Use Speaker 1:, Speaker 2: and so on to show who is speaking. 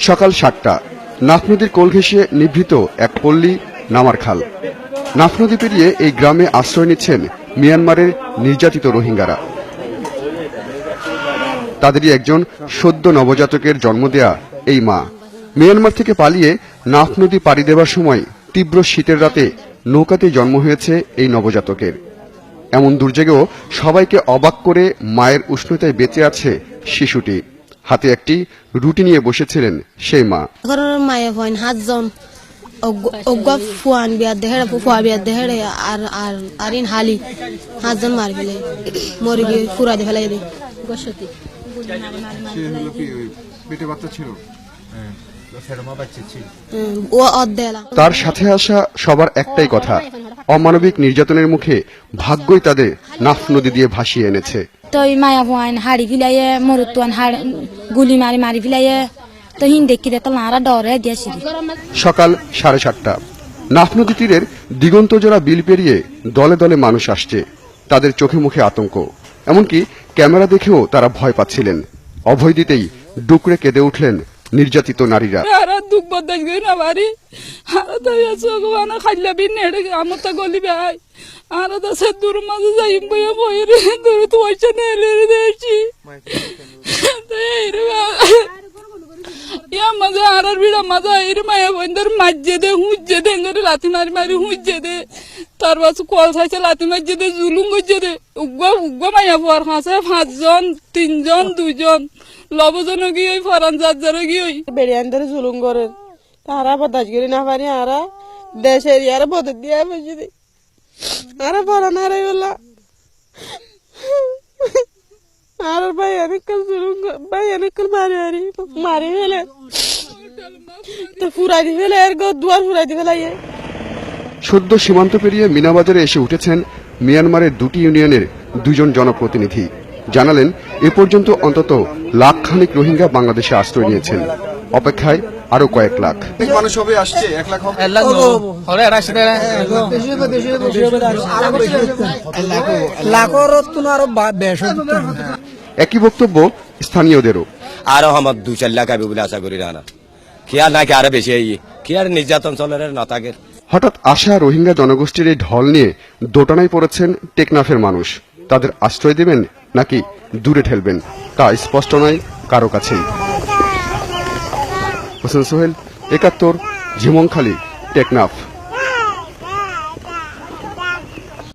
Speaker 1: সকাল 7টা নাফ নদীর কোল ঘেঁষে নিভৃত এক পল্লী নামার খাল। নাফ নদী পেরিয়ে এই গ্রামে আশ্রয় নিচ্ছেন মিয়ানমারের নির্যাতিত রোহিঙ্গারা। তাদেরই একজন সদ্য নবজাতকের জন্ম দেয়া এই মা মিয়ানমার থেকে পালিয়ে নাফ নদী পাড়ি দেওয়ার সময় তীব্র শীতের রাতে নৌকাতেই জন্ম হয়েছে এই নবজাতকের। এমন দুর্যোগেও সবাইকে অবাক করে মায়ের উষ্ণতায় বেঁচে আছে শিশুটি। হাতে একটি রুটি নিয়ে বসেছিলেন সেই মা।
Speaker 2: মায়ে হন 7 জন ফুয়ান বিয়া দেহে ফুয়া বিয়া দেহে আর ইন হালি 7 জন মার ফেলে মরে গিয়ে পুরা দিয়ে ফেলাই দেয়। বসতি
Speaker 1: পেটে বাচ্চা ছিল,
Speaker 2: ও অদ্দেলা।
Speaker 1: তার সাথে আসা সবার একটাই কথা, অমানবিক নির্যাতনের মুখে ভাগ্যই তাদের নাফ নদী দিয়ে ভাসিয়ে এনেছে।
Speaker 3: তো মায়া হন হাড়ি ফিলাইয়ে মরুতুয়ান গুলি মারি মারি ফিলাইয়ে তো হিন দেখি তো নারা ডরে দিয়েছি।
Speaker 1: সকাল 7:30টা নাফ নদী তীরের দিগন্তজোড়া বিল পেরিয়ে দলে দলে মানুষ আসছে। তাদের চোখে মুখে আতঙ্ক, এমনকি ক্যামেরা দেখেও তারা ভয় পাচ্ছিলেন। অভয় দিতেই ডুকরে কেঁদে উঠলেন নির্যাতিত নারীরা।
Speaker 4: তার বাসু কল খাইছে লাথি মারছে দে জুলুম করছে দে উগ্গা উগ্গা মাইয়া পর খাঁচে 5 জন 3 জন 2 জন লবজন গিয়ে ওই ফরান যার গিয়ে ওই বেড়িয়ান ধরে জুলুম করে তারা বদাস করি না পারি আরা দেশের ইয়ারা বদল দিয়া বসে দে আরা পড়া না রে বলা আর ভাই অনেক কাল জুলুম ভাই অনেক কাল মারি ফেলে তো ফুরাই দি ফেলে আর দুয়ার ফুরাই দি ফেলাই।
Speaker 1: সদ্য সীমান্ত পেরিয়ে মিনাবাজারে এসে উঠেছেন মিয়ানমারের 2টি ইউনিয়নের 2 জন জনপ্রতিনিধি। জানালেন এ পর্যন্ত অন্তত লাখখানিক রোহিঙ্গা বাংলাদেশে আশ্রয় নিয়েছেন, অপেক্ষায় আরো কয়েক লাখ মানুষ হবে আসছে। 1 লাখ একই বক্তব্য স্থানীয়দেরও।
Speaker 5: আরো আমার 2-4 লাখ আবে বলে আশা করি না খেয়াল নাকি আরো বেশি কি আর নির্যাতন চলের না থাকে।
Speaker 1: হঠাৎ আসা রোহিঙ্গা জনগোষ্ঠীর এই ঢল নিয়ে দোটানায় পড়েছেন টেকনাফের মানুষ। তাদের আশ্রয় দেবেন নাকি দূরে ঠেলবেন তা স্পষ্ট নয় কারো কাছেই। হোসেন সোহেল, 71, ঝিমংখালী, টেকনাফ।